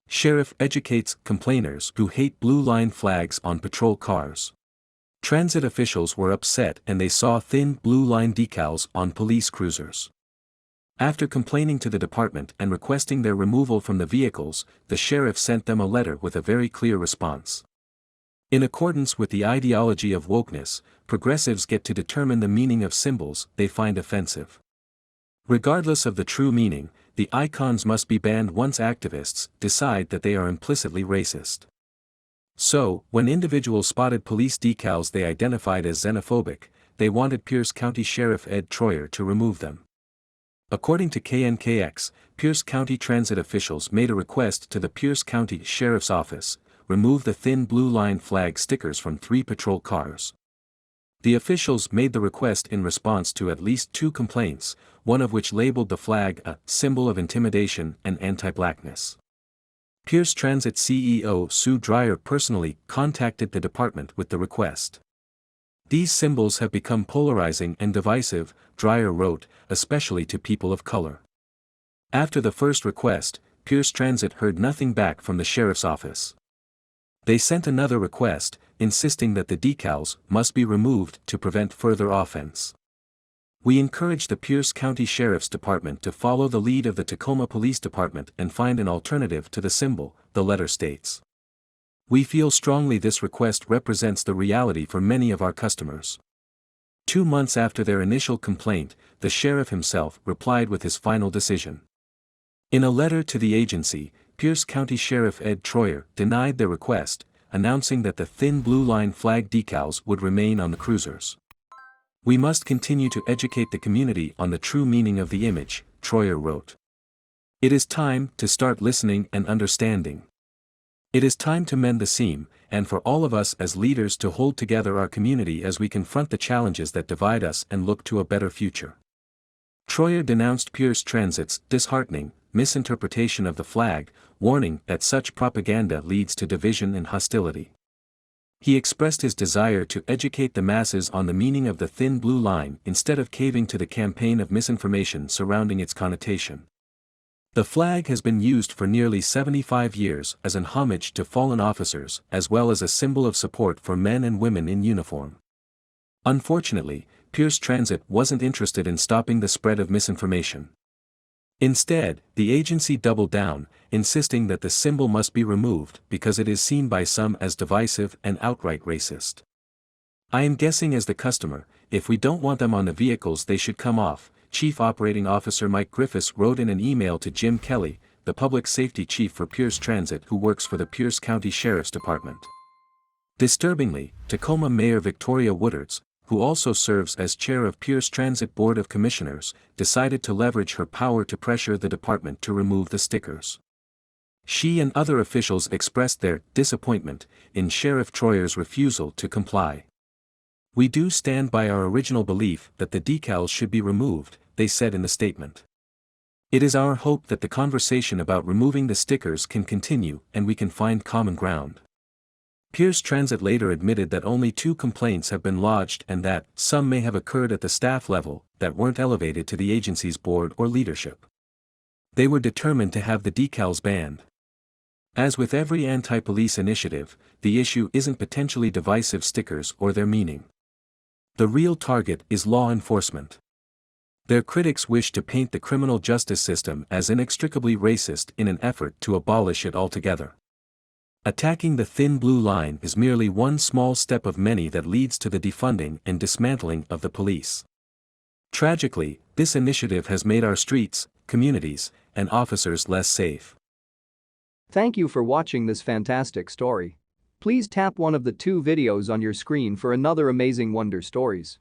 Sheriff educates complainers who hate blue line flags on patrol cars. Transit officials were upset and they saw thin blue line decals on police cruisers. After complaining to the department and requesting their removal from the vehicles, the sheriff sent them a letter with a very clear response. In accordance with the ideology of wokeness, progressives get to determine the meaning of symbols they find offensive. Regardless of the true meaning, the icons must be banned once activists decide that they are implicitly racist. So, when individuals spotted police decals they identified as xenophobic, they wanted Pierce County Sheriff Ed Troyer to remove them. According to KNKX, Pierce County transit officials made a request to the Pierce County Sheriff's Office: remove the thin blue line flag stickers from 3 patrol cars. The officials made the request in response to at least 2 complaints, one of which labeled the flag a symbol of intimidation and anti-blackness. Pierce Transit CEO Sue Dreyer personally contacted the department with the request. These symbols have become polarizing and divisive, Dreyer wrote, especially to people of color. After the first request, Pierce Transit heard nothing back from the sheriff's office. They sent another request, insisting that the decals must be removed to prevent further offense. We encourage the Pierce County Sheriff's Department to follow the lead of the Tacoma Police Department and find an alternative to the symbol, the letter states. We feel strongly this request represents the reality for many of our customers. 2 months after their initial complaint, the sheriff himself replied with his final decision. In a letter to the agency, Pierce County Sheriff Ed Troyer denied their request, announcing that the thin blue line flag decals would remain on the cruisers. We must continue to educate the community on the true meaning of the image, Troyer wrote. It is time to start listening and understanding. It is time to mend the seam, and for all of us as leaders to hold together our community as we confront the challenges that divide us and look to a better future. Troyer denounced Pierce Transit's disheartening misinterpretation of the flag, warning that such propaganda leads to division and hostility. He expressed his desire to educate the masses on the meaning of the thin blue line instead of caving to the campaign of misinformation surrounding its connotation. The flag has been used for nearly 75 years as an homage to fallen officers as well as a symbol of support for men and women in uniform. Unfortunately, Pierce Transit wasn't interested in stopping the spread of misinformation. Instead, the agency doubled down, insisting that the symbol must be removed because it is seen by some as divisive and outright racist. I am guessing as the customer, if we don't want them on the vehicles they should come off, Chief Operating Officer Mike Griffiths wrote in an email to Jim Kelly, the public safety chief for Pierce Transit who works for the Pierce County Sheriff's Department. Disturbingly, Tacoma Mayor Victoria Woodards, who also serves as chair of Pierce Transit Board of Commissioners, decided to leverage her power to pressure the department to remove the stickers. She and other officials expressed their disappointment in Sheriff Troyer's refusal to comply. We do stand by our original belief that the decals should be removed, they said in the statement. It is our hope that the conversation about removing the stickers can continue and we can find common ground. Pierce Transit later admitted that only 2 complaints have been lodged and that some may have occurred at the staff level that weren't elevated to the agency's board or leadership. They were determined to have the decals banned. As with every anti-police initiative, the issue isn't potentially divisive stickers or their meaning. The real target is law enforcement. Their critics wish to paint the criminal justice system as inextricably racist in an effort to abolish it altogether. Attacking the thin blue line is merely one small step of many that leads to the defunding and dismantling of the police. Tragically, this initiative has made our streets, communities, and officers less safe. Thank you for watching this fantastic story. Please tap one of the 2 videos on your screen for another amazing Wonder Stories.